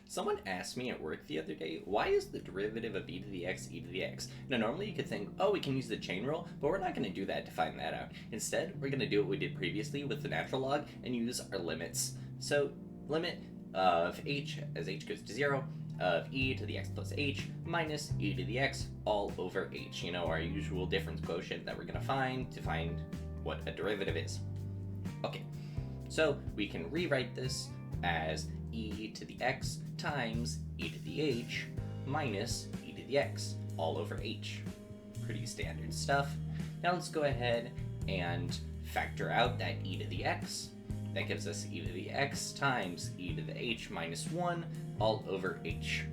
Someone asked me at work the other day, why is the derivative of e to the x e to the x? Now, normally you could think, oh, we can use the chain rule, but we're not going to do that to find that out. Instead, we're going to do what we did previously with the natural log and use our limits. So, limit of h as h goes to 0 of e to the x plus h minus e to the x all over h. You know, our usual difference quotient that we're going to find what a derivative is. Okay, so we can rewrite this as e to the x times e to the h minus e to the x all over h. Pretty standard stuff. Now let's go ahead and factor out that e to the x. That gives us e to the x times e to the h minus 1 all over h.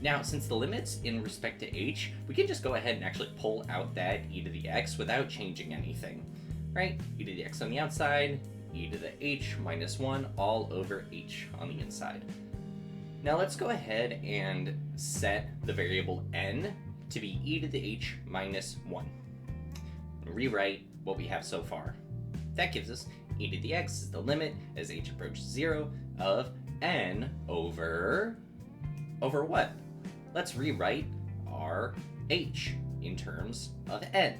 Now, since the limit's in respect to h, we can just go ahead and actually pull out that e to the x without changing anything, right? E to the x on the outside, e to the h minus 1 all over h on the inside. Now let's go ahead and set the variable n to be e to the h minus 1. And rewrite what we have so far. That gives us e to the x is the limit as h approaches 0 of n over what? Let's rewrite our h in terms of n.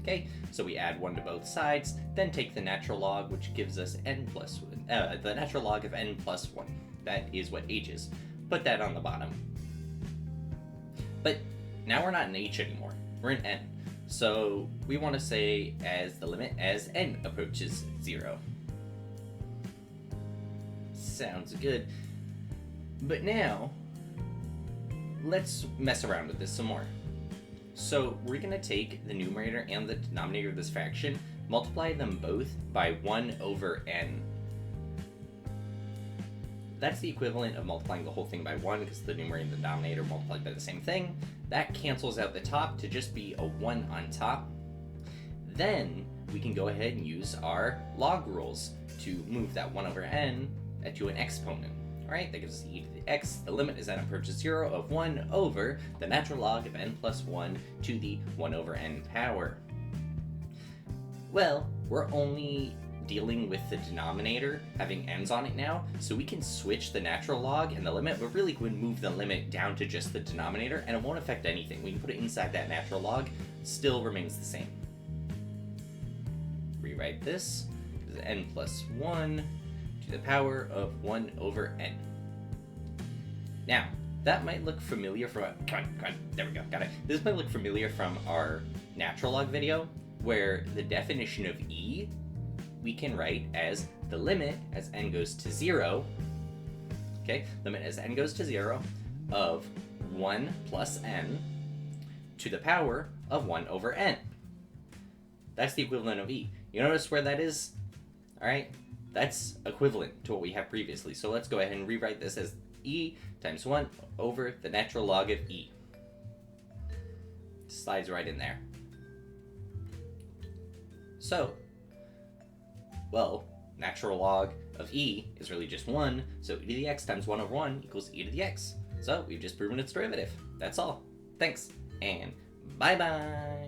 Okay, so we add 1 to both sides, then take the natural log, which gives us n plus the natural log of n plus 1. That is what h is. Put that on the bottom. But now we're not in h anymore. We're in n. So we want to say as the limit as n approaches 0. Sounds good. But now, let's mess around with this some more. So we're going to take the numerator and the denominator of this fraction, multiply them both by 1 over n. That's the equivalent of multiplying the whole thing by 1 because the numerator and the denominator multiplied by the same thing. That cancels out the top to just be a 1 on top. Then we can go ahead and use our log rules to move that 1 over n to an exponent. Alright, that gives us e to the x. The limit as n approaches 0 of 1 over the natural log of n plus 1 to the 1 over n power. Well, we're only dealing with the denominator having n's on it now, so we can switch the natural log and the limit, but really we can move the limit down to just the denominator and it won't affect anything. We can put it inside that natural log, still remains the same. Rewrite this as n plus 1 to the power of 1 over n. Now, that might look familiar from come on, there we go, got it. This might look familiar from our natural log video, where the definition of e we can write as the limit as n goes to 0, okay, limit as n goes to 0 of 1 plus n to the power of 1 over n. That's the equivalent of e. You notice where that is? Alright, that's equivalent to what we have previously. So let's go ahead and rewrite this as e times 1 over the natural log of e. Slides right in there. So, well, natural log of e is really just 1, so e to the x times 1 over 1 equals e to the x. So we've just proven its derivative. That's all. Thanks, and bye-bye!